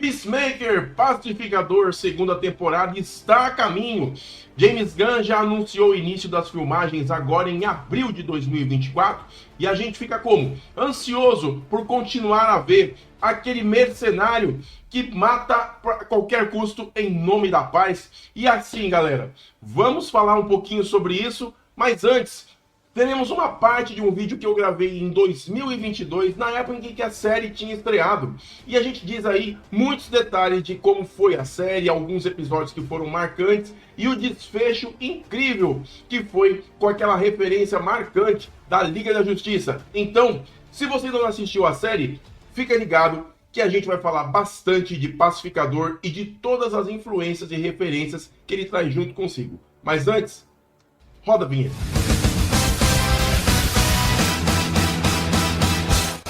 Peacemaker, Pacificador, segunda temporada está a caminho. James Gunn já anunciou o início das filmagens agora em abril de 2024 e a gente fica como? Ansioso por continuar a ver aquele mercenário que mata a qualquer custo em nome da paz. E assim, galera, vamos falar um pouquinho sobre isso, mas antes teremos uma parte de um vídeo que eu gravei em 2022, na época em que a série tinha estreado. E a gente diz aí muitos detalhes de como foi a série, alguns episódios que foram marcantes e o desfecho incrível que foi com aquela referência marcante da Liga da Justiça. Então, se você não assistiu a série, fica ligado que a gente vai falar bastante de Pacificador e de todas as influências e referências que ele traz junto consigo. Mas antes, roda a vinheta.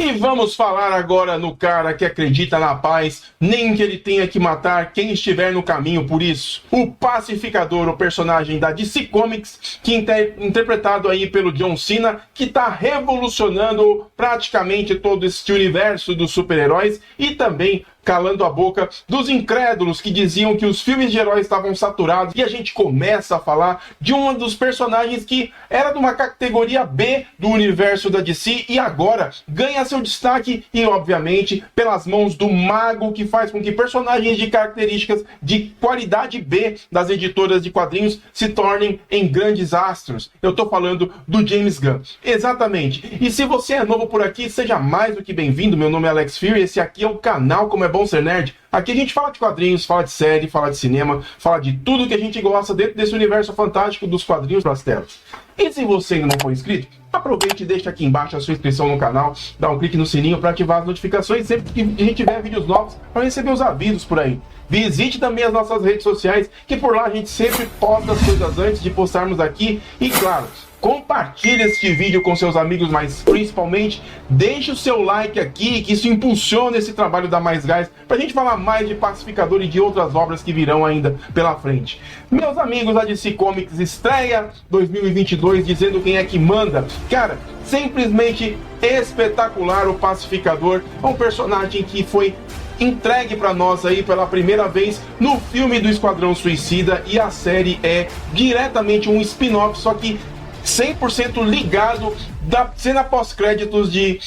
E vamos falar agora no cara que acredita na paz, nem que ele tenha que matar quem estiver no caminho por isso. O Pacificador, o personagem da DC Comics, que interpretado aí pelo John Cena, que está revolucionando praticamente todo este universo dos super-heróis e também calando a boca dos incrédulos que diziam que os filmes de heróis estavam saturados. E a gente começa a falar de um dos personagens que era de uma categoria B do universo da DC e agora ganha seu destaque e, obviamente, pelas mãos do mago que faz com que personagens de características de qualidade B das editoras de quadrinhos se tornem em grandes astros. Eu tô falando do James Gunn. Exatamente. E se você é novo por aqui, seja mais do que bem-vindo. Meu nome é Alex Fury e esse aqui é o canal Como é Bom Ser Nerd. Aqui a gente fala de quadrinhos, fala de série, fala de cinema, fala de tudo que a gente gosta dentro desse universo fantástico dos quadrinhos para as telas. E se você ainda não for inscrito, aproveite e deixa aqui embaixo a sua inscrição no canal, dá um clique no sininho para ativar as notificações sempre que a gente tiver vídeos novos para receber os avisos por aí. Visite também as nossas redes sociais, que por lá a gente sempre posta as coisas antes de postarmos aqui. E claro, compartilhe este vídeo com seus amigos, mas principalmente deixe o seu like aqui, que isso impulsiona esse trabalho da Mais Gás, pra gente falar mais de Pacificador e de outras obras que virão ainda pela frente. Meus amigos, a DC Comics estreia 2022 dizendo quem é que manda. Cara, simplesmente espetacular o Pacificador, é um personagem que foi entregue para nós aí pela primeira vez no filme do Esquadrão Suicida e a série é diretamente um spin-off, só que 100% ligado da cena pós-créditos de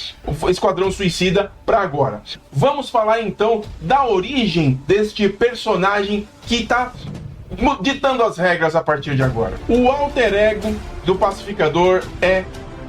Esquadrão Suicida para agora. Vamos falar então da origem deste personagem que está ditando as regras a partir de agora. O alter ego do Pacificador é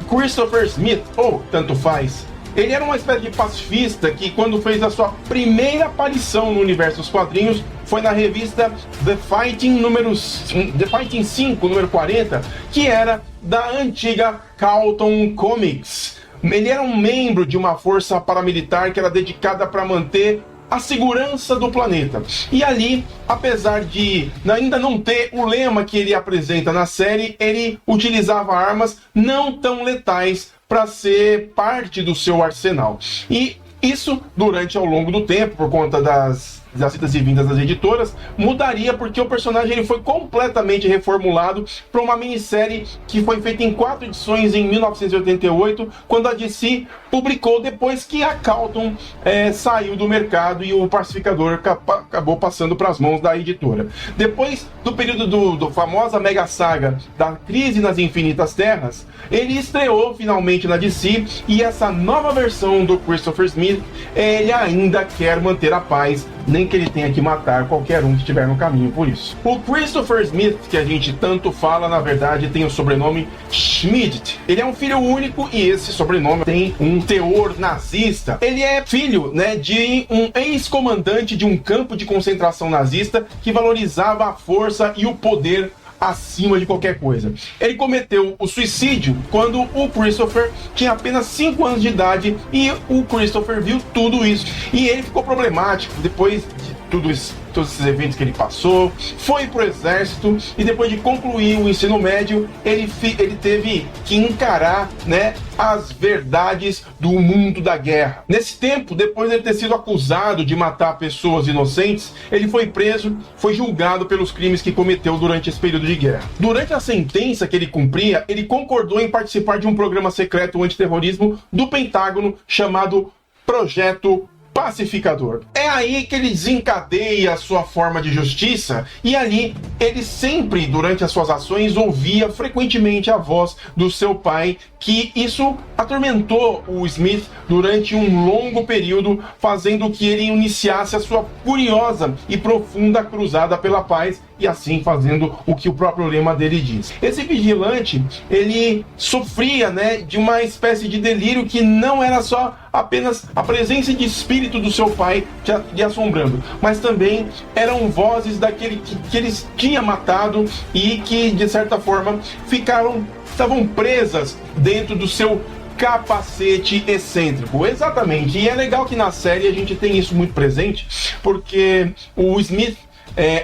Christopher Smith, ou tanto faz. Ele era uma espécie de pacifista que, quando fez a sua primeira aparição no universo dos quadrinhos, foi na revista The Fighting 5, número 40, que era da antiga Carlton Comics. Ele era um membro de uma força paramilitar que era dedicada para manter a segurança do planeta. E ali, apesar de ainda não ter o lema que ele apresenta na série, ele utilizava armas não tão letais para ser parte do seu arsenal. E isso, durante ao longo do tempo, por conta das idas e vindas das editoras, mudaria porque o personagem ele foi completamente reformulado para uma minissérie que foi feita em 4 edições em 1988, quando a DC publicou depois que a Carlton saiu do mercado e o Pacificador acabou passando para as mãos da editora. Depois do período do famosa mega saga da Crise nas Infinitas Terras, ele estreou finalmente na DC e essa nova versão do Christopher Smith, ele ainda quer manter a paz, nem que ele tenha que matar qualquer um que estiver no caminho por isso. O Christopher Smith, que a gente tanto fala, na verdade tem o sobrenome Schmidt. Ele é um filho único e esse sobrenome tem um teor nazista. Ele é filho, de um ex-comandante de um campo de concentração nazista que valorizava a força e o poder acima de qualquer coisa. Ele cometeu o suicídio quando o Christopher tinha apenas 5 anos de idade e o Christopher viu tudo isso. E ele ficou problemático depois de tudo isso, todos esses eventos que ele passou, foi pro exército e depois de concluir o ensino médio, ele teve que encarar, as verdades do mundo da guerra. Nesse tempo, depois de ele ter sido acusado de matar pessoas inocentes, ele foi preso, foi julgado pelos crimes que cometeu durante esse período de guerra. Durante a sentença que ele cumpria, ele concordou em participar de um programa secreto antiterrorismo do Pentágono chamado Projeto pacificador. É aí que ele desencadeia a sua forma de justiça, e ali ele sempre, durante as suas ações, ouvia frequentemente a voz do seu pai, que isso atormentou o Smith durante um longo período, fazendo que ele iniciasse a sua curiosa e profunda cruzada pela paz, e assim fazendo o que o próprio lema dele diz. Esse vigilante, ele sofria, de uma espécie de delírio que não era só apenas a presença de espírito do seu pai te assombrando, mas também eram vozes daquele que eles tinha matado e que, de certa forma, estavam presas dentro do seu capacete excêntrico. Exatamente. E é legal que na série a gente tem isso muito presente, porque o Smith,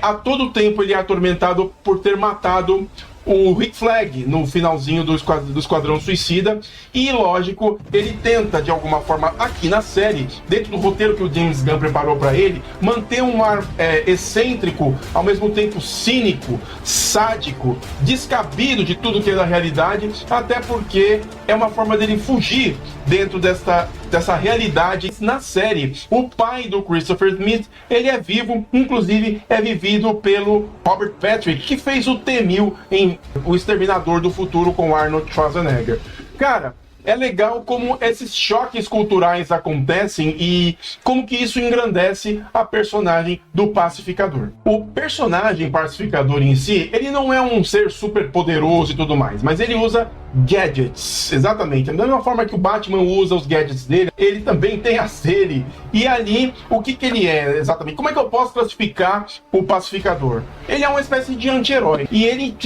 a todo tempo, ele é atormentado por ter matado o Rick Flag no finalzinho do Esquadrão Suicida, e lógico, ele tenta de alguma forma aqui na série, dentro do roteiro que o James Gunn preparou para ele, manter um ar excêntrico, ao mesmo tempo cínico, sádico, descabido de tudo que é da realidade, até porque é uma forma dele fugir dentro dessa realidade. Na série, o pai do Christopher Smith, ele é vivo, inclusive é vivido pelo Robert Patrick, que fez o T-1000 em O Exterminador do Futuro com Arnold Schwarzenegger. Cara, é legal como esses choques culturais acontecem e como que isso engrandece a personagem do pacificador. O personagem pacificador em si, ele não é um ser super poderoso e tudo mais, mas ele usa gadgets, exatamente. Da mesma forma que o Batman usa os gadgets dele, ele também tem as dele. E ali, o que ele é exatamente? Como é que eu posso classificar o pacificador? Ele é uma espécie de anti-herói. E ele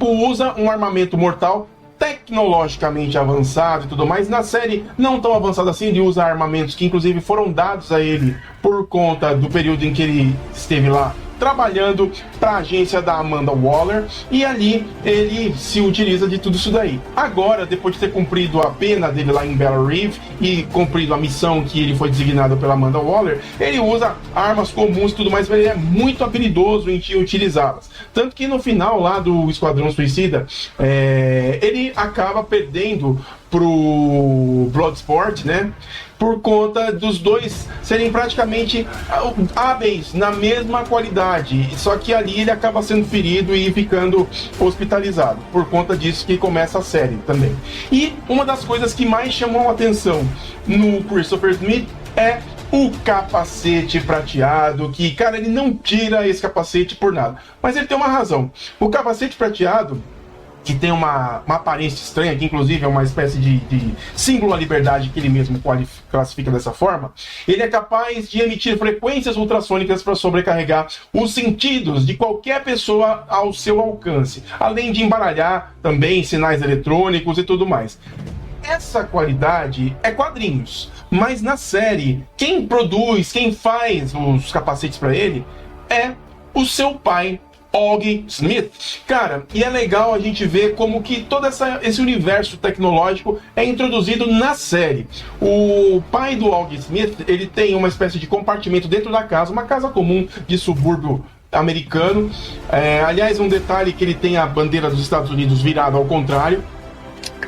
usa um armamento mortal tecnologicamente avançado e tudo mais. Na série, não tão avançado assim, ele usa armamentos que inclusive foram dados a ele por conta do período em que ele esteve lá trabalhando para a agência da Amanda Waller, e ali ele se utiliza de tudo isso daí. Agora, depois de ter cumprido a pena dele lá em Bella Reeve e cumprido a missão que ele foi designado pela Amanda Waller, ele usa armas comuns e tudo mais, mas ele é muito habilidoso em utilizá-las. Tanto que no final lá do Esquadrão Suicida, ele acaba perdendo pro Bloodsport, por conta dos dois serem praticamente hábeis na mesma qualidade, só que ali ele acaba sendo ferido e ficando hospitalizado. Por conta disso que começa a série também. E uma das coisas que mais chamou a atenção no Christopher Smith é o capacete prateado, que, cara, ele não tira esse capacete por nada. Mas ele tem uma razão. O capacete prateado, que tem uma aparência estranha, que inclusive é uma espécie de símbolo à liberdade que ele mesmo classifica dessa forma, ele é capaz de emitir frequências ultrassônicas para sobrecarregar os sentidos de qualquer pessoa ao seu alcance, além de embaralhar também sinais eletrônicos e tudo mais. Essa qualidade é quadrinhos, mas na série, quem faz os capacetes para ele é o seu pai, Og Smith. Cara, e é legal a gente ver como que todo esse universo tecnológico é introduzido na série. O pai do Og Smith, ele tem uma espécie de compartimento dentro da casa, uma casa comum de subúrbio americano. Aliás, um detalhe que ele tem a bandeira dos Estados Unidos virada ao contrário.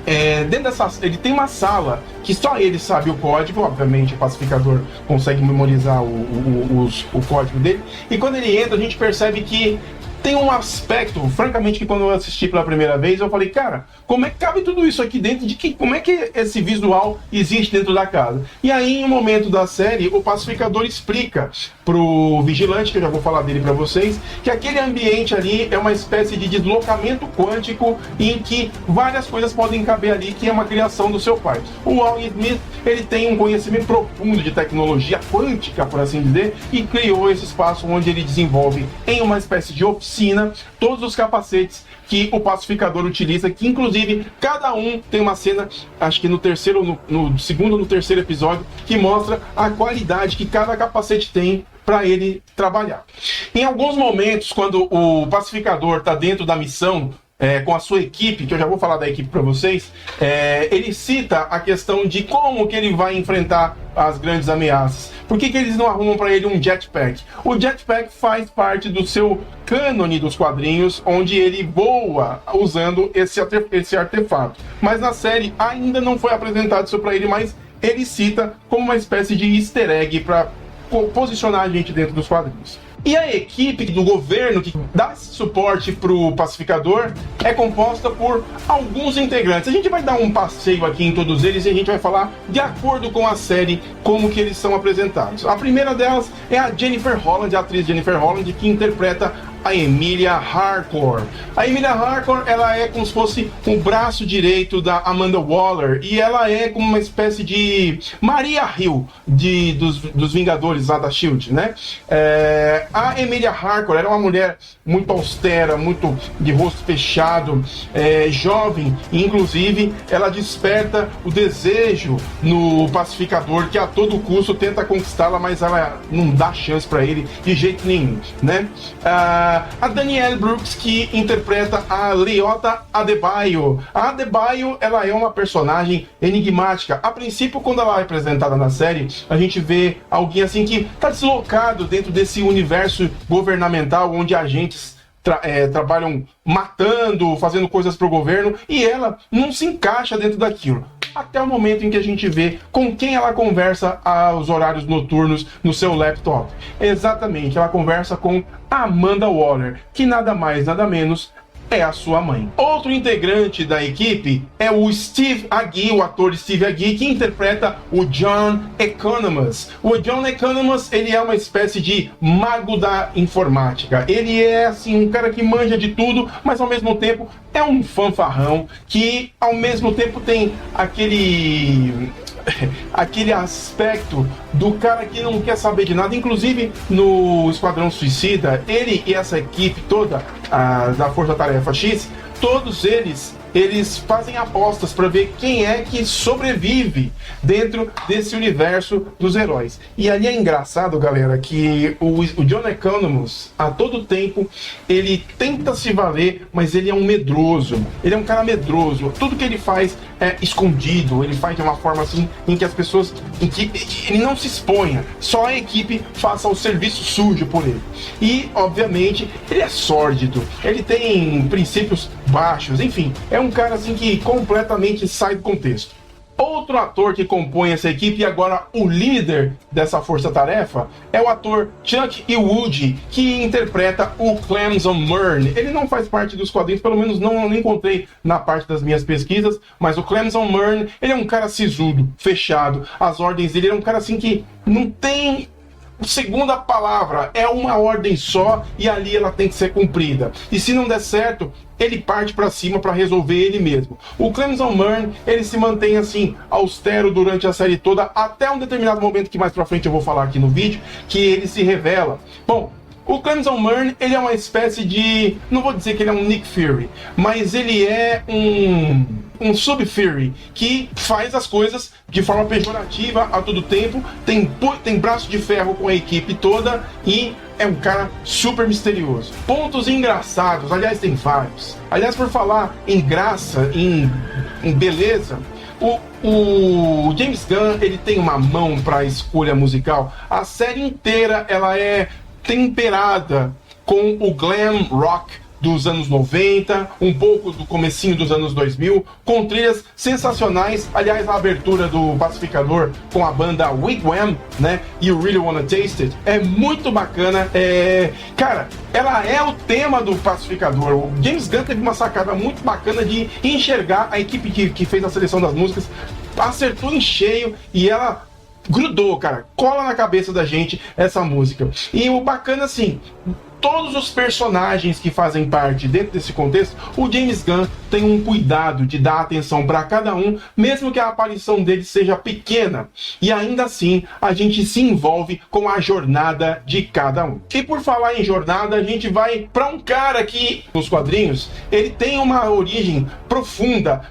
Ele tem uma sala que só ele sabe o código, obviamente o pacificador consegue memorizar o código dele, e quando ele entra a gente percebe que tem um aspecto, francamente, que quando eu assisti pela primeira vez, eu falei, cara, como é que cabe tudo isso aqui dentro como é que esse visual existe dentro da casa? E aí, em um momento da série, o pacificador explica pro vigilante, que eu já vou falar dele pra vocês, que aquele ambiente ali é uma espécie de deslocamento quântico em que várias coisas podem caber ali, que é uma criação do seu pai. O Og Smith, ele tem um conhecimento profundo de tecnologia quântica, por assim dizer, e criou esse espaço onde ele desenvolve em uma espécie de oficina todos os capacetes que o pacificador utiliza, que inclusive cada um tem uma cena, acho que no segundo ou no terceiro episódio, que mostra a qualidade que cada capacete tem para ele trabalhar. Em alguns momentos, quando o pacificador está dentro da missão, com a sua equipe, que eu já vou falar da equipe para vocês, ele cita a questão de como que ele vai enfrentar as grandes ameaças. Por que eles não arrumam para ele um jetpack? O jetpack faz parte do seu cânone dos quadrinhos, onde ele voa usando esse artefato. Mas na série ainda não foi apresentado isso para ele, mas ele cita como uma espécie de easter egg para posicionar a gente dentro dos quadrinhos. E a equipe do governo que dá suporte para o Pacificador é composta por alguns integrantes. A gente vai dar um passeio aqui em todos eles e a gente vai falar de acordo com a série como que eles são apresentados. A primeira delas é a Jennifer Holland, a atriz Jennifer Holland, que interpreta a Emilia Harcourt. A Emilia Harcourt, ela é como se fosse o braço direito da Amanda Waller, e ela é como uma espécie de Maria Hill dos Vingadores lá da SHIELD, né? A Emilia Harcourt era uma mulher muito austera, muito de rosto fechado, jovem, e inclusive ela desperta o desejo no Pacificador, que a todo custo tenta conquistá-la, mas ela não dá chance para ele de jeito nenhum, né? A Danielle Brooks, que interpreta a Leota Adebayo. A Adebayo, ela é uma personagem enigmática. A princípio, quando ela é apresentada na série, a gente vê alguém assim que está deslocado dentro desse universo governamental, onde agentes trabalham matando, fazendo coisas para o governo, e ela não se encaixa dentro daquilo. Até o momento em que a gente vê com quem ela conversa aos horários noturnos no seu laptop. Exatamente, ela conversa com Amanda Waller, que nada mais, nada menos é a sua mãe. Outro integrante da equipe é o Steve Agee, o ator Steve Agee, que interpreta o John Economos. O John Economos, ele é uma espécie de mago da informática. Ele é, assim, um cara que manja de tudo, mas ao mesmo tempo é um fanfarrão, que ao mesmo tempo tem aquele aspecto do cara que não quer saber de nada. Inclusive no Esquadrão Suicida, ele e essa equipe toda da Força Tarefa X, todos eles fazem apostas para ver quem é que sobrevive dentro desse universo dos heróis. E ali é engraçado, galera, que o John Economos, a todo tempo, ele tenta se valer, mas ele é um medroso. Ele é um cara medroso. Tudo que ele faz é escondido. Ele faz de uma forma assim em que as pessoas, em que ele não se exponha. Só a equipe faça o serviço sujo por ele. E, obviamente, ele é sórdido. Ele tem princípios baixos. Enfim, é um cara assim que completamente sai do contexto. Outro ator que compõe essa equipe, e agora o líder dessa força-tarefa, é o ator Chuck Iwuji, que interpreta o Clemson Murn. Ele não faz parte dos quadrinhos, pelo menos não encontrei na parte das minhas pesquisas, mas o Clemson Murn, ele é um cara sisudo, fechado. As ordens dele, ele é um cara assim que não tem segunda palavra, é uma ordem só e ali ela tem que ser cumprida. E se não der certo, ele parte para cima para resolver ele mesmo. O Clemson Murn, ele se mantém assim, austero durante a série toda, até um determinado momento que mais pra frente eu vou falar aqui no vídeo, que ele se revela. Bom, o Clemson Murn, ele é uma espécie de... não vou dizer que ele é um Nick Fury, mas ele é um Sub-Fury, que faz as coisas de forma pejorativa a todo tempo, tem braço de ferro com a equipe toda e é um cara super misterioso. Pontos engraçados, aliás, tem vários. Aliás, por falar em graça, em beleza, o James Gunn, ele tem uma mão para escolha musical. A série inteira, ela é temperada com o glam rock dos anos 90, um pouco do comecinho dos anos 2000, com trilhas sensacionais. Aliás, a abertura do Pacificador com a banda Wigwam, né, You Really Wanna Taste It, é muito bacana. Cara, ela é o tema do Pacificador. O James Gunn teve uma sacada muito bacana de enxergar a equipe que fez a seleção das músicas, acertou em cheio e ela grudou, cara, cola na cabeça da gente essa música. E o bacana, assim, todos os personagens que fazem parte dentro desse contexto, o James Gunn tem um cuidado de dar atenção para cada um, mesmo que a aparição dele seja pequena. E ainda assim, a gente se envolve com a jornada de cada um. E por falar em jornada, a gente vai para um cara que, nos quadrinhos, ele tem uma origem profunda,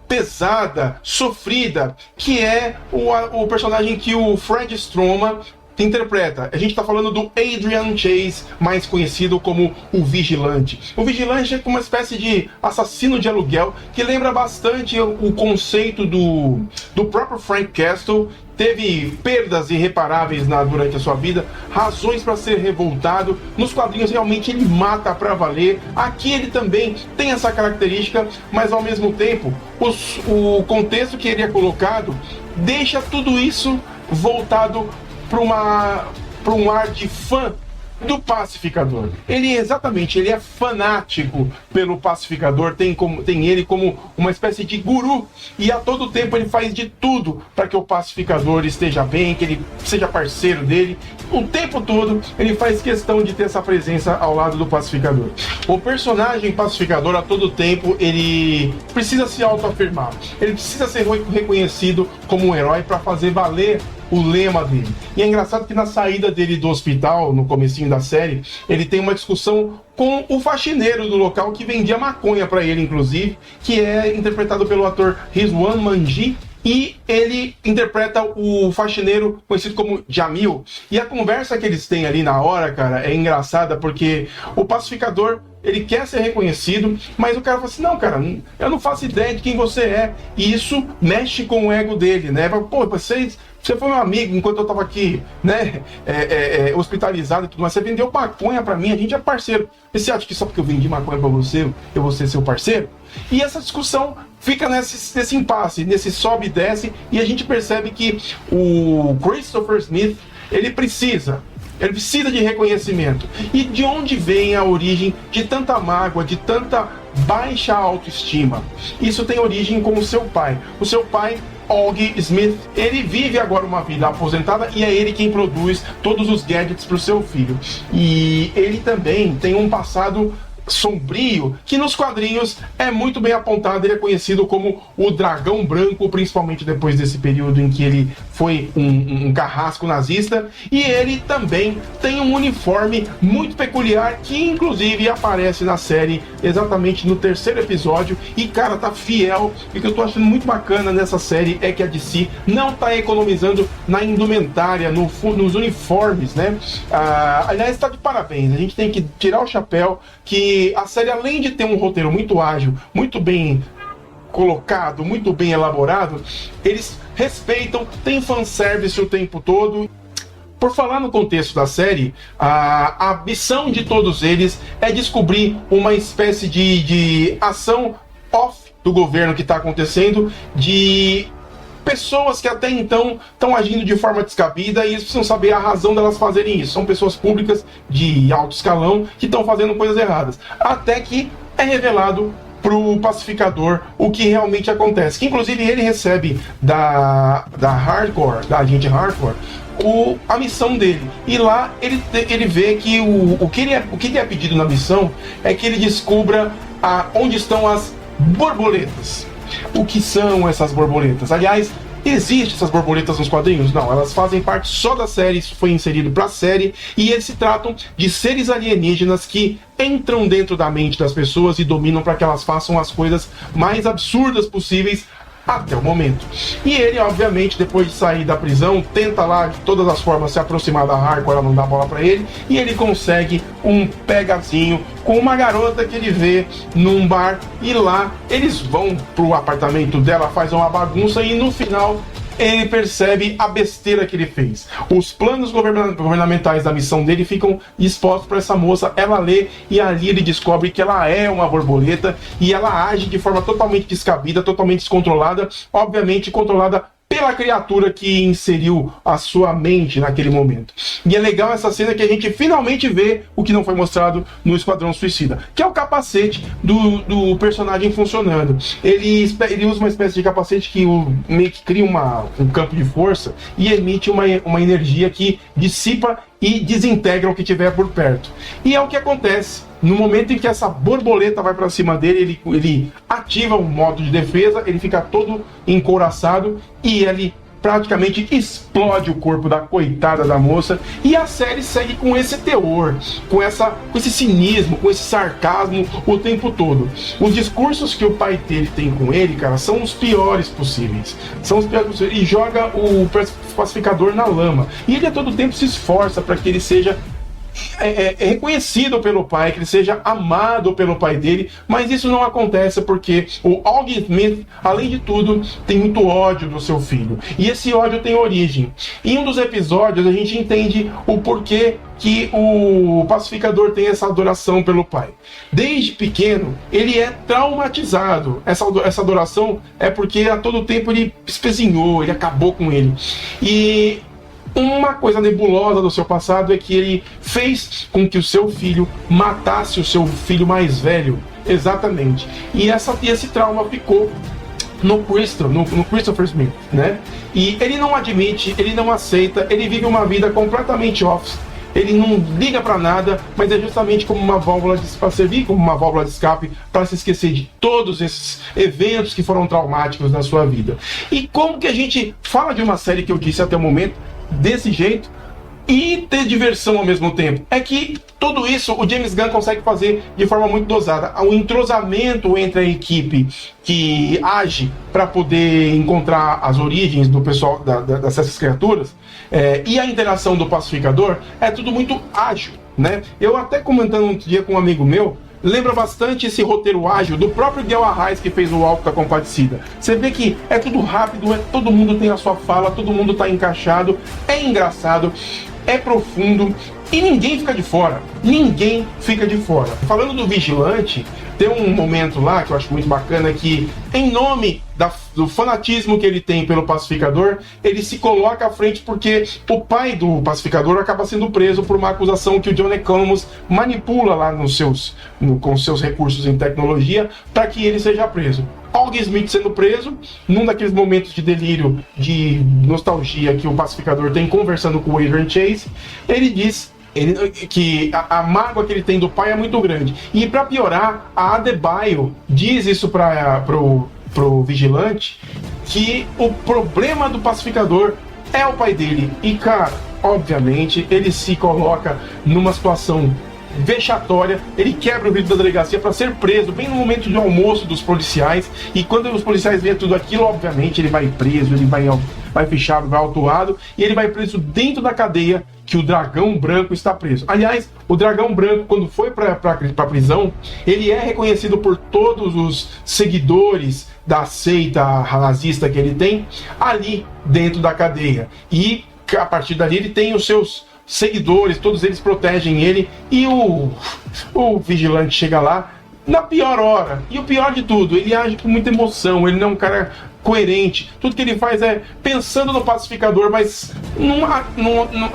pesada, sofrida, que é o personagem que o Fred Stroma que interpreta. A gente está falando do Adrian Chase, mais conhecido como o Vigilante. O Vigilante é uma espécie de assassino de aluguel que lembra bastante o conceito do próprio Frank Castle. Teve perdas irreparáveis durante a sua vida, razões para ser revoltado. Nos quadrinhos realmente ele mata para valer. Aqui ele também tem essa característica, mas ao mesmo tempo o contexto que ele é colocado deixa tudo isso voltado para um ar de fã do Pacificador. Ele é fanático pelo Pacificador, tem ele como uma espécie de guru, e a todo tempo ele faz de tudo para que o Pacificador esteja bem, que ele seja parceiro dele. O tempo todo ele faz questão de ter essa presença ao lado do Pacificador. O personagem Pacificador, a todo tempo, ele precisa se autoafirmar, ele precisa ser reconhecido como um herói para fazer valer o lema dele. E é engraçado que na saída dele do hospital, no comecinho da série, ele tem uma discussão com o faxineiro do local que vendia maconha para ele, inclusive, que é interpretado pelo ator Rizwan Manji, e ele interpreta o faxineiro conhecido como Jamil. E a conversa que eles têm ali na hora, cara, é engraçada porque o Pacificador, ele quer ser reconhecido, mas o cara fala assim, não, cara, eu não faço ideia de quem você é. E isso mexe com o ego dele, né? Pô, você foi meu amigo enquanto eu tava aqui, né, hospitalizado e tudo, mas você vendeu maconha pra mim, a gente é parceiro. E você acha que só porque eu vendi maconha pra você, eu vou ser seu parceiro? E essa discussão fica nesse impasse, nesse sobe e desce, e a gente percebe que o Christopher Smith, ele precisa de reconhecimento. E de onde vem a origem de tanta mágoa, de tanta baixa autoestima? Isso tem origem com o seu pai. O seu pai, Og Smith, ele vive agora uma vida aposentada e é ele quem produz todos os gadgets para o seu filho. E ele também tem um passado sombrio, que nos quadrinhos é muito bem apontado. Ele é conhecido como o Dragão Branco, principalmente depois desse período em que ele foi um carrasco nazista, e ele também tem um uniforme muito peculiar, que inclusive aparece na série exatamente no 3º episódio, e cara, tá fiel. E o que eu tô achando muito bacana nessa série é que a DC não tá economizando na indumentária, nos uniformes, né? Aliás, tá de parabéns, a gente tem que tirar o chapéu, que a série, além de ter um roteiro muito ágil, muito bem colocado, muito bem elaborado, eles respeitam, tem fanservice o tempo todo. Por falar no contexto da série, a missão de todos eles é descobrir uma espécie de ação off do governo que está acontecendo, de pessoas que até então estão agindo de forma descabida, e eles precisam saber a razão delas fazerem isso. São pessoas públicas de alto escalão que estão fazendo coisas erradas. Até que é revelado pro Pacificador o que realmente acontece. Que inclusive ele recebe da agente Hardcore, a missão dele. E lá ele vê que o que ele é pedido na missão é que ele descubra onde estão as borboletas. O que são essas borboletas? Aliás, existem essas borboletas nos quadrinhos? Não, elas fazem parte só da série, isso foi inserido pra série, e eles se tratam de seres alienígenas que entram dentro da mente das pessoas e dominam para que elas façam as coisas mais absurdas possíveis até o momento. E ele, obviamente, depois de sair da prisão, tenta lá de todas as formas se aproximar da Hardcore, ela não dá bola pra ele, e ele consegue um pegazinho com uma garota que ele vê num bar, e lá eles vão pro apartamento dela, faz uma bagunça, e no final ele percebe a besteira que ele fez. Os planos governamentais da missão dele ficam expostos para essa moça. Ela lê e ali ele descobre que ela é uma borboleta e ela age de forma totalmente descabida, totalmente descontrolada, obviamente controlada pela criatura que inseriu a sua mente naquele momento. E é legal essa cena que a gente finalmente vê o que não foi mostrado no Esquadrão Suicida, que é o capacete do personagem funcionando. Ele usa uma espécie de capacete que meio que cria um campo de força e emite uma energia que dissipa e desintegra o que tiver por perto. E é o que acontece. No momento em que essa borboleta vai para cima dele, ele ativa um modo de defesa, ele fica todo encouraçado e ele praticamente explode o corpo da coitada da moça, e a série segue com esse teor, com esse cinismo, com esse sarcasmo o tempo todo. Os discursos que o pai dele tem com ele, cara, são os piores possíveis. São os piores possíveis. E joga o pacificador na lama. E ele a todo tempo se esforça para que ele seja reconhecido pelo pai, que ele seja amado pelo pai dele, mas isso não acontece porque o August Smith, além de tudo, tem muito ódio do seu filho, e esse ódio tem origem. Em um dos episódios a gente entende o porquê que o pacificador tem essa adoração pelo pai. Desde pequeno ele é traumatizado. Essa adoração é porque a todo tempo ele espezinhou, ele acabou com ele. E uma coisa nebulosa do seu passado é que ele fez com que o seu filho matasse o seu filho mais velho. Exatamente. E esse trauma ficou no Christopher Smith, né? E ele não admite, ele não aceita, ele vive uma vida completamente off. Ele não liga pra nada, mas é justamente como uma válvula para servir como uma válvula de escape para se esquecer de todos esses eventos que foram traumáticos na sua vida. E como que a gente fala de uma série que eu disse até o momento desse jeito e ter diversão ao mesmo tempo? É que tudo isso o James Gunn consegue fazer de forma muito dosada. O entrosamento entre a equipe que age para poder encontrar as origens do pessoal dessas criaturas e a interação do pacificador é tudo muito ágil, né? Eu até comentando um dia com um amigo meu, lembra bastante esse roteiro ágil do próprio Miguel Arraes, que fez o Alto da Compadecida. Você vê que é tudo rápido, todo mundo tem a sua fala, todo mundo está encaixado, é engraçado, é profundo e ninguém fica de fora. Ninguém fica de fora. Falando do Vigilante, tem um momento lá que eu acho muito bacana que, em nome do fanatismo que ele tem pelo pacificador, ele se coloca à frente porque o pai do pacificador acaba sendo preso por uma acusação que o John Economos manipula lá com seus recursos em tecnologia para que ele seja preso. August Smith sendo preso, num daqueles momentos de delírio, de nostalgia que o pacificador tem conversando com o Adrian Chase, ele diz que a mágoa que ele tem do pai é muito grande. E para piorar, a Adebayo diz isso pro Vigilante, que o problema do pacificador é o pai dele. E cara, obviamente, ele se coloca numa situação vexatória, ele quebra o vidro da delegacia para ser preso bem no momento de almoço dos policiais, e quando os policiais veem tudo aquilo, obviamente ele vai preso, ele vai fechado, vai autuado, e ele vai preso dentro da cadeia que o Dragão Branco está preso. Aliás, o Dragão Branco, quando foi para a prisão, ele é reconhecido por todos os seguidores da seita nazista que ele tem ali dentro da cadeia, e a partir dali ele tem os seus seguidores, todos eles protegem ele, e o Vigilante chega lá na pior hora, e o pior de tudo, ele age com muita emoção, ele não é um cara coerente, tudo que ele faz é pensando no pacificador, mas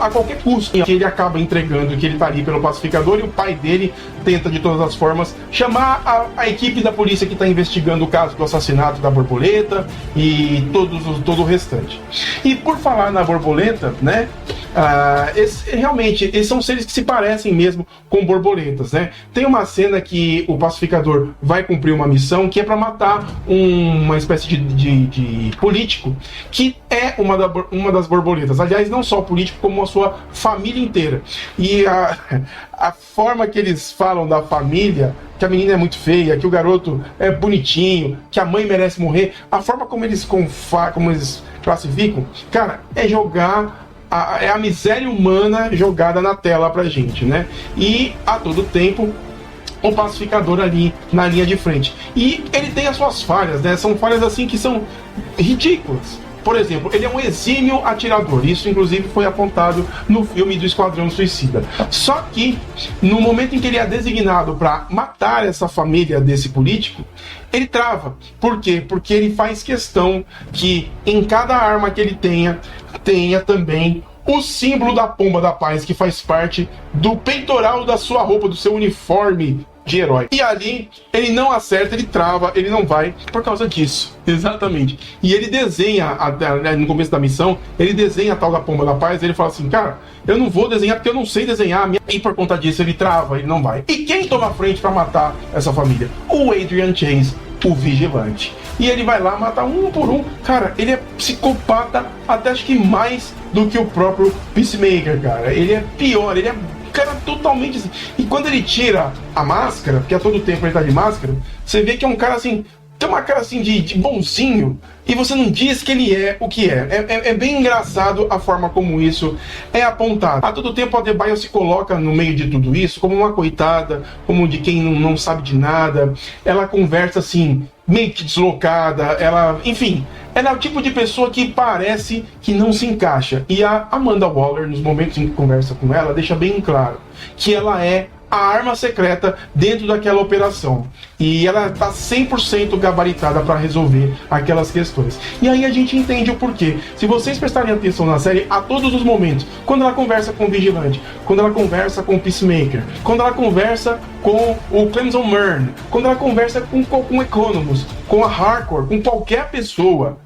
a qualquer custo, que ele acaba entregando que ele tá ali pelo pacificador, e o pai dele tenta de todas as formas chamar a equipe da polícia que está investigando o caso do assassinato da borboleta e todo o restante. E por falar na borboleta, né, realmente, eles são seres que se parecem mesmo com borboletas, né? Tem uma cena que o pacificador vai cumprir uma missão que é para matar uma espécie de político que é uma das borboletas. Aliás, não só o político, como a sua família inteira. E a forma que eles falam da família, que a menina é muito feia, que o garoto é bonitinho, que a mãe merece morrer, a forma como eles classificam, cara, é jogar é a miséria humana jogada na tela pra gente, né? E a todo tempo o pacificador ali na linha de frente. E ele tem as suas falhas, né? São falhas assim que são ridículas. Por exemplo, ele é um exímio atirador. Isso, inclusive, foi apontado no filme do Esquadrão Suicida. Só que, no momento em que ele é designado para matar essa família desse político, ele trava. Por quê? Porque ele faz questão que em cada arma que ele tenha também o símbolo da pomba da paz, que faz parte do peitoral da sua roupa, do seu uniforme de herói. E ali, ele não acerta, ele trava, ele não vai por causa disso. Exatamente. E ele desenha, no começo da missão, ele desenha a tal da pomba da paz, ele fala assim, cara, eu não vou desenhar porque eu não sei desenhar. E por conta disso, ele trava, ele não vai. E quem toma a frente para matar essa família? O Adrian Chase. o Vigilante. E ele vai lá matar um por um. Cara, ele é psicopata até acho que mais do que o próprio Peacemaker, cara. Ele é pior, ele é cara totalmente assim. E quando ele tira a máscara, porque a todo tempo ele tá de máscara, você vê que é um cara assim, tem uma cara assim de bonzinho, e você não diz que ele é o que é. É bem engraçado a forma como isso é apontado. A todo tempo a Adebayo se coloca no meio de tudo isso como uma coitada, como de quem não sabe de nada. Ela conversa assim, meio que deslocada, ela, enfim, ela é o tipo de pessoa que parece que não se encaixa. E a Amanda Waller, nos momentos em que conversa com ela, deixa bem claro que ela é a arma secreta dentro daquela operação. E ela está 100% gabaritada para resolver aquelas questões. E aí a gente entende o porquê. Se vocês prestarem atenção na série, a todos os momentos, quando ela conversa com o Vigilante, quando ela conversa com o Peacemaker, quando ela conversa com o Clemson Murn, quando ela conversa com o Economos, com a Hardcore, com qualquer pessoa,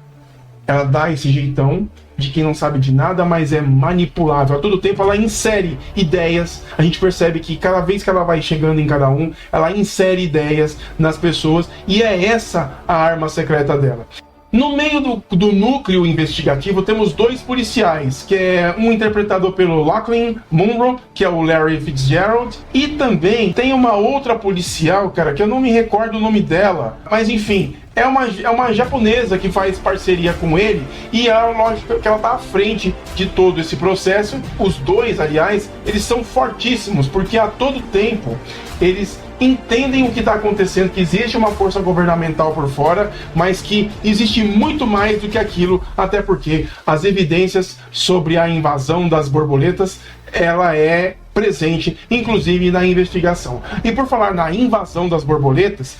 ela dá esse jeitão de quem não sabe de nada, mas é manipulável. A todo tempo ela insere ideias. A gente percebe que cada vez que ela vai chegando em cada um, ela insere ideias nas pessoas, e é essa a arma secreta dela. No meio do núcleo investigativo temos dois policiais, que é um interpretado pelo Lachlan Monroe, que é o Larry Fitzgerald, e também tem uma outra policial, cara, que eu não me recordo o nome dela, mas enfim, é uma japonesa que faz parceria com ele, e é lógico que ela está à frente de todo esse processo. Os dois, aliás, eles são fortíssimos, porque a todo tempo eles entendem o que está acontecendo, que existe uma força governamental por fora, mas que existe muito mais do que aquilo, até porque as evidências sobre a invasão das borboletas, ela é presente, inclusive na investigação. E por falar na invasão das borboletas,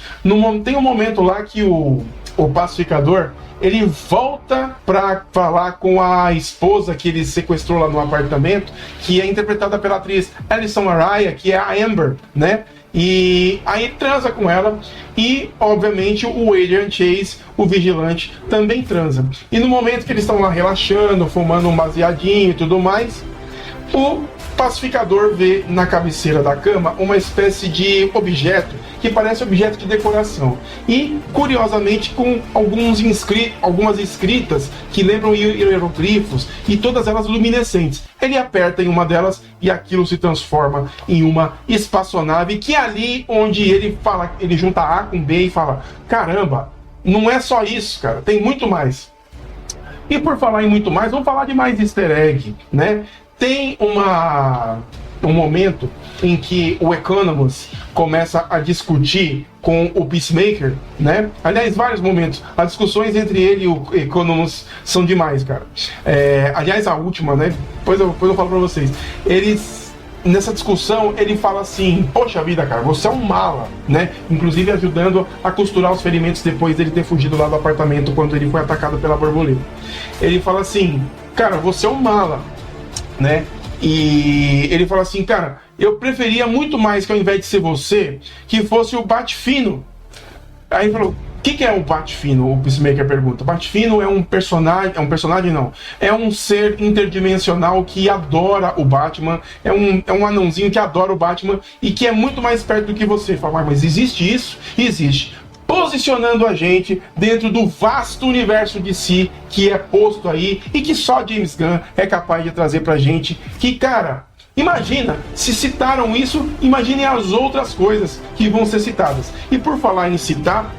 tem um momento lá que o pacificador, ele volta para falar com a esposa que ele sequestrou lá no apartamento, que é interpretada pela atriz Alison Araya, que é a Amber, né? E aí transa com ela, e obviamente o Adrian Chase, o Vigilante, também transa. E no momento que eles estão lá relaxando, fumando um baseadinho e tudo mais, o pacificador vê na cabeceira da cama uma espécie de objeto que parece objeto de decoração, e curiosamente com algumas escritas que lembram hieroglifos, e todas elas luminescentes. Ele aperta em uma delas e aquilo se transforma em uma espaçonave, que é ali onde ele junta A com B e fala: caramba, não é só isso, cara, tem muito mais. E por falar em muito mais, vamos falar de mais easter egg, né? Tem um momento em que o Economos começa a discutir com o Peacemaker, né? Aliás, vários momentos. As discussões entre ele e o Economos são demais, cara. Aliás, a última, né? Depois eu falo pra vocês. Nessa discussão, ele fala assim: poxa vida, cara, você é um mala, né? Inclusive ajudando a costurar os ferimentos depois dele ter fugido lá do apartamento quando ele foi atacado pela borboleta. Ele fala assim: cara, você é um mala, né? E ele fala assim: cara, eu preferia muito mais que ao invés de ser você, que fosse o Bat-Fino. Aí ele falou: o que é o Bat-Fino? O Peacemaker pergunta. Bat-Fino é um personagem não. É um ser interdimensional que adora o Batman, é um anãozinho que adora o Batman e que é muito mais perto do que você. Fala: mas existe isso? Existe. Posicionando a gente dentro do vasto universo de si que é posto aí e que só James Gunn é capaz de trazer pra gente. Que, cara, imagina, se citaram isso, imaginem as outras coisas que vão ser citadas. E por falar em citar,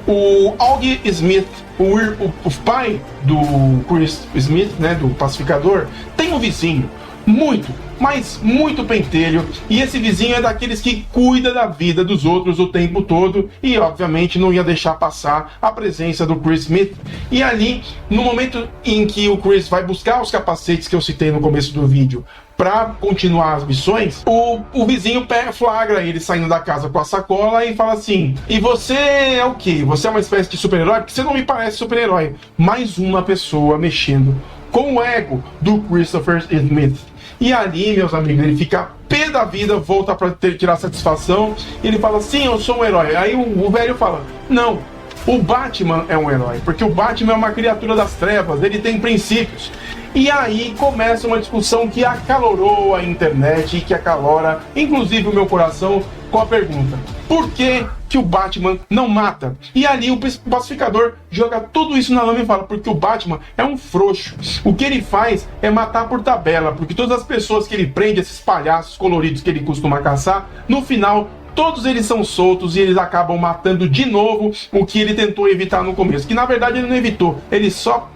o Auggie Smith, o pai do Chris Smith, né, do pacificador, tem um vizinho muito, mas muito pentelho, e esse vizinho é daqueles que cuida da vida dos outros o tempo todo, e obviamente não ia deixar passar a presença do Chris Smith. E ali, no momento em que o Chris vai buscar os capacetes que eu citei no começo do vídeo para continuar as missões, o vizinho flagra ele saindo da casa com a sacola e fala assim: e você é o quê? Você é uma espécie de super-herói? Porque você não me parece super-herói. Mais uma pessoa mexendo com o ego do Christopher Smith. E ali, meus amigos, ele fica pé da vida, volta para tirar satisfação, e ele fala: sim, eu sou um herói. Aí o velho fala: não, o Batman é um herói, porque o Batman é uma criatura das trevas, ele tem princípios. E aí começa uma discussão que acalorou a internet e que acalora, inclusive, o meu coração, com a pergunta: por que que o Batman não mata. E ali o pacificador joga tudo isso na lama e fala, porque o Batman é um frouxo. O que ele faz é matar por tabela, porque todas as pessoas que ele prende, esses palhaços coloridos que ele costuma caçar, no final todos eles são soltos e eles acabam matando de novo o que ele tentou evitar no começo. Que na verdade ele não evitou, ele só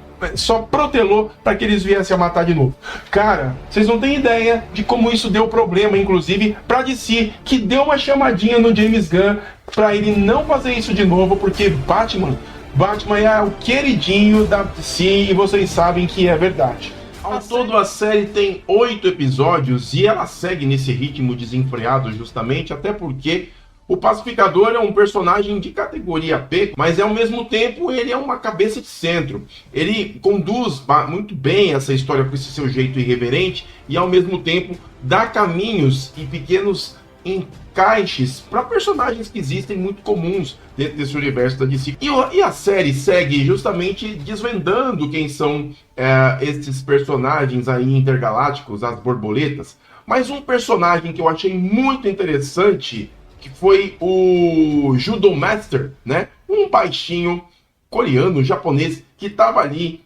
protelou para que eles viessem a matar de novo. Cara, vocês não têm ideia de como isso deu problema, inclusive, para DC, que deu uma chamadinha no James Gunn para ele não fazer isso de novo, porque Batman é o queridinho da DC e vocês sabem que é verdade. Ao todo, a série tem 8 episódios e ela segue nesse ritmo desenfreado justamente, até porque o Pacificador é um personagem de categoria P, mas ao mesmo tempo ele é uma cabeça de centro. Ele conduz muito bem essa história com esse seu jeito irreverente e ao mesmo tempo dá caminhos e pequenos encaixes para personagens que existem muito comuns dentro desse universo da DC. E a série segue justamente desvendando quem são esses personagens aí intergalácticos, as borboletas. Mas um personagem que eu achei muito interessante, que foi o Judo Master, né? Um baixinho coreano, japonês, que estava ali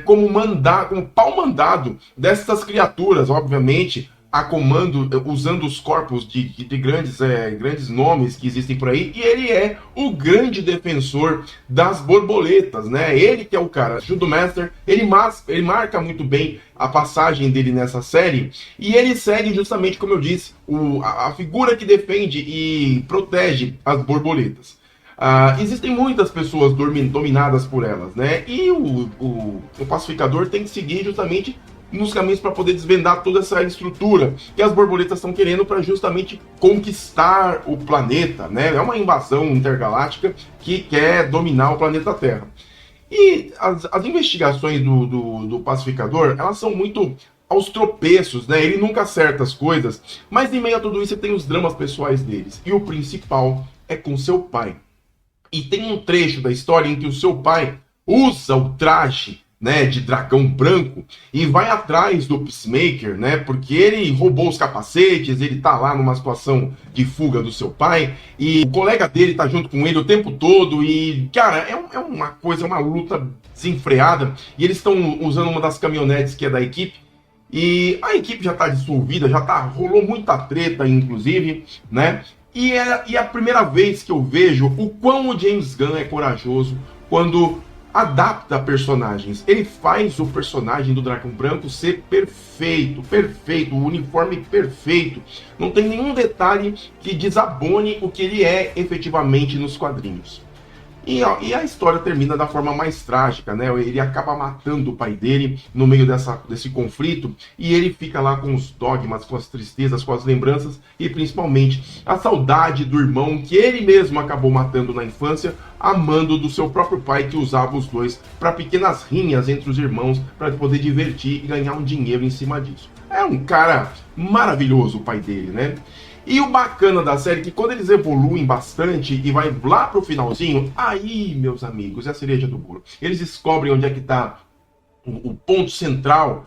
como pau mandado dessas criaturas, obviamente, a comando, usando os corpos de grandes nomes que existem por aí, e ele é o grande defensor das borboletas, né? Ele que é o cara, Judo Master, ele marca muito bem a passagem dele nessa série, e ele segue justamente, como eu disse, a figura que defende e protege as borboletas. Existem muitas pessoas dominadas por elas, né? E o pacificador tem que seguir justamente nos caminhos para poder desvendar toda essa estrutura que as borboletas estão querendo para justamente conquistar o planeta, né? É uma invasão intergaláctica que quer dominar o planeta Terra. E as investigações do pacificador, elas são muito aos tropeços, né? Ele nunca acerta as coisas, mas em meio a tudo isso tem os dramas pessoais deles. E o principal é com seu pai. E tem um trecho da história em que o seu pai usa o traje, né, de dragão branco e vai atrás do Peacemaker, né, porque ele roubou os capacetes, ele tá lá numa situação de fuga do seu pai e o colega dele tá junto com ele o tempo todo e, cara, é uma luta desenfreada e eles estão usando uma das caminhonetes que é da equipe e a equipe já tá dissolvida, rolou muita treta, inclusive, né, e é a primeira vez que eu vejo o quão o James Gunn é corajoso quando adapta personagens. Ele faz o personagem do Dragão Branco ser perfeito, o uniforme perfeito. Não tem nenhum detalhe que desabone o que ele é efetivamente nos quadrinhos. E a história termina da forma mais trágica, né? Ele acaba matando o pai dele no meio desse conflito e ele fica lá com os dogmas, com as tristezas, com as lembranças e principalmente a saudade do irmão que ele mesmo acabou matando na infância, amando do seu próprio pai que usava os dois para pequenas rinhas entre os irmãos para poder divertir e ganhar um dinheiro em cima disso. É um cara maravilhoso o pai dele, né? E o bacana da série é que quando eles evoluem bastante e vai lá pro finalzinho, aí, meus amigos, é a cereja do bolo. Eles descobrem onde é que tá o ponto central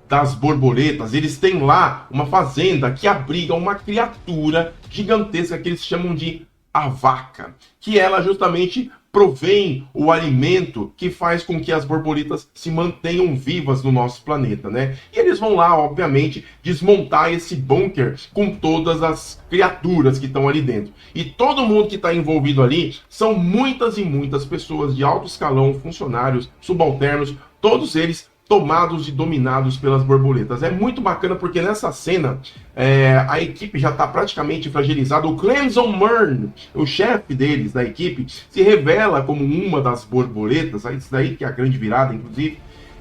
das borboletas. Eles têm lá uma fazenda que abriga uma criatura gigantesca que eles chamam de a vaca, que ela justamente provém o alimento que faz com que as borboletas se mantenham vivas no nosso planeta, né? E eles vão lá, obviamente, desmontar esse bunker com todas as criaturas que estão ali dentro. E todo mundo que está envolvido ali são muitas e muitas pessoas de alto escalão, funcionários, subalternos, todos eles tomados e dominados pelas borboletas. É muito bacana porque nessa cena a equipe já está praticamente fragilizada. O Clemson Murn, o chefe deles, da equipe, se revela como uma das borboletas, isso daí que é a grande virada, inclusive.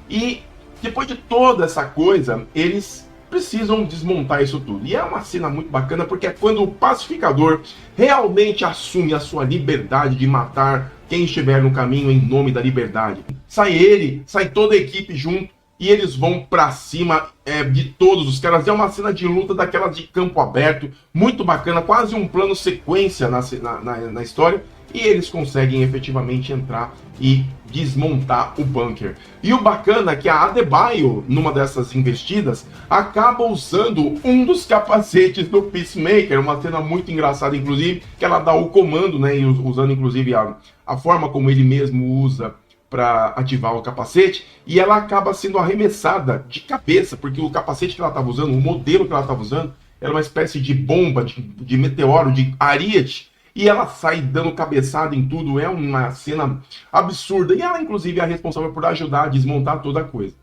E depois de toda essa coisa, eles precisam desmontar isso tudo. E é uma cena muito bacana porque é quando o pacificador realmente assume a sua liberdade de matar quem estiver no caminho em nome da liberdade. Sai ele, sai toda a equipe junto e eles vão pra cima de todos os caras. É uma cena de luta daquelas de campo aberto, muito bacana, quase um plano sequência na história, e eles conseguem efetivamente entrar e desmontar o bunker. E o bacana é que a Adebayo, numa dessas investidas, acaba usando um dos capacetes do Peacemaker, uma cena muito engraçada, inclusive, que ela dá o comando, né, e usando inclusive a forma como ele mesmo usa para ativar o capacete, e ela acaba sendo arremessada de cabeça, porque o capacete que ela estava usando, o modelo que ela estava usando, era uma espécie de bomba, de meteoro, de ariete, e ela sai dando cabeçada em tudo. É uma cena absurda, e ela inclusive é a responsável por ajudar a desmontar toda a coisa.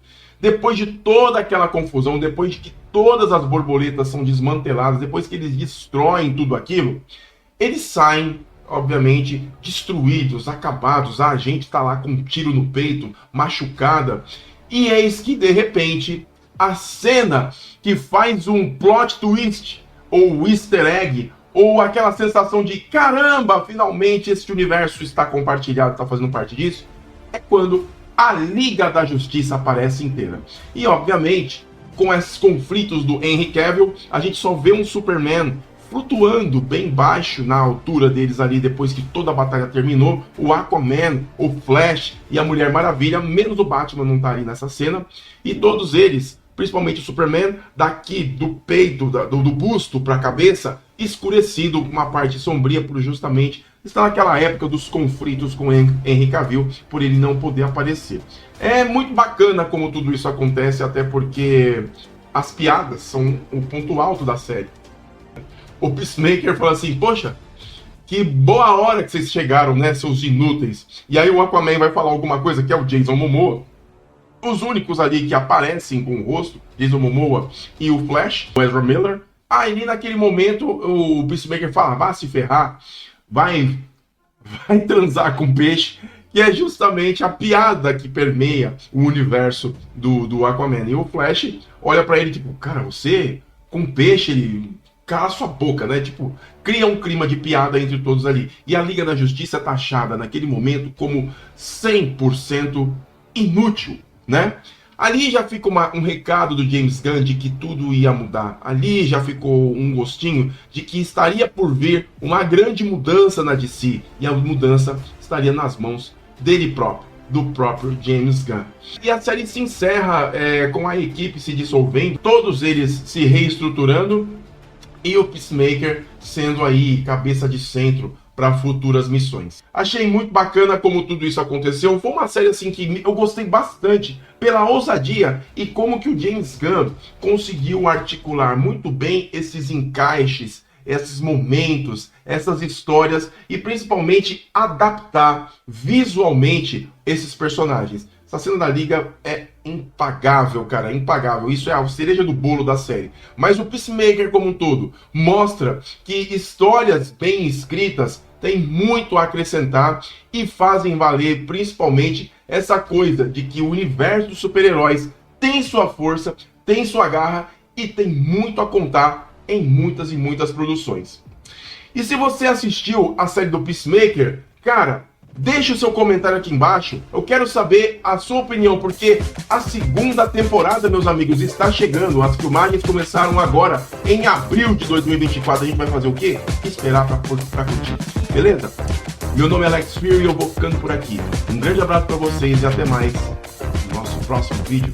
Depois de toda aquela confusão, depois de que todas as borboletas são desmanteladas, depois que eles destroem tudo aquilo, eles saem, obviamente, destruídos, acabados. A gente está lá com um tiro no peito, machucada, e eis que de repente a cena que faz um plot twist ou easter egg, ou aquela sensação de caramba, finalmente esse universo está compartilhado, está fazendo parte disso, é quando a Liga da Justiça aparece inteira. E obviamente, com esses conflitos do Henry Cavill, a gente só vê um Superman flutuando bem baixo na altura deles ali, depois que toda a batalha terminou. O Aquaman, o Flash e a Mulher Maravilha, menos o Batman não tá ali nessa cena, e todos eles, principalmente o Superman, daqui do peito, do busto para a cabeça, escurecido, uma parte sombria, por justamente está naquela época dos conflitos com Henry Cavill, por ele não poder aparecer. É muito bacana como tudo isso acontece, até porque as piadas são o ponto alto da série. O Peacemaker fala assim, poxa, que boa hora que vocês chegaram, né, seus inúteis. E aí o Aquaman vai falar alguma coisa, que é o Jason Momoa. Os únicos ali que aparecem com o rosto, Jason Momoa e o Flash, o Ezra Miller. Aí naquele momento o Peacemaker fala, vai se ferrar, vai transar com peixe, que é justamente a piada que permeia o universo do Aquaman. E o Flash olha pra ele tipo, cara, você com peixe, ele cala sua boca, né? Tipo, cria um clima de piada entre todos ali. E a Liga da Justiça é taxada naquele momento como 100% inútil, né? Ali já fica um recado do James Gunn de que tudo ia mudar. Ali já ficou um gostinho de que estaria por vir uma grande mudança na DC. E a mudança estaria nas mãos dele próprio, do próprio James Gunn. E a série se encerra com a equipe se dissolvendo, todos eles se reestruturando e o Peacemaker sendo aí cabeça de centro para futuras missões. Achei muito bacana como tudo isso aconteceu. Foi uma série assim que eu gostei bastante pela ousadia e como que o James Gunn conseguiu articular muito bem esses encaixes, esses momentos, essas histórias e principalmente adaptar visualmente esses personagens. Essa cena da Liga é impagável, cara, impagável. Isso é a cereja do bolo da série. Mas o Peacemaker como um todo mostra que histórias bem escritas têm muito a acrescentar e fazem valer principalmente essa coisa de que o universo dos super-heróis tem sua força, tem sua garra e tem muito a contar em muitas e muitas produções. E se você assistiu a série do Peacemaker, cara, deixe o seu comentário aqui embaixo. Eu quero saber a sua opinião, porque a segunda temporada, meus amigos, está chegando. As filmagens começaram agora, em abril de 2024. A gente vai fazer o quê? Esperar pra curtir. Beleza? Meu nome é Alex Fear e eu vou ficando por aqui. Um grande abraço para vocês e até mais no nosso próximo vídeo.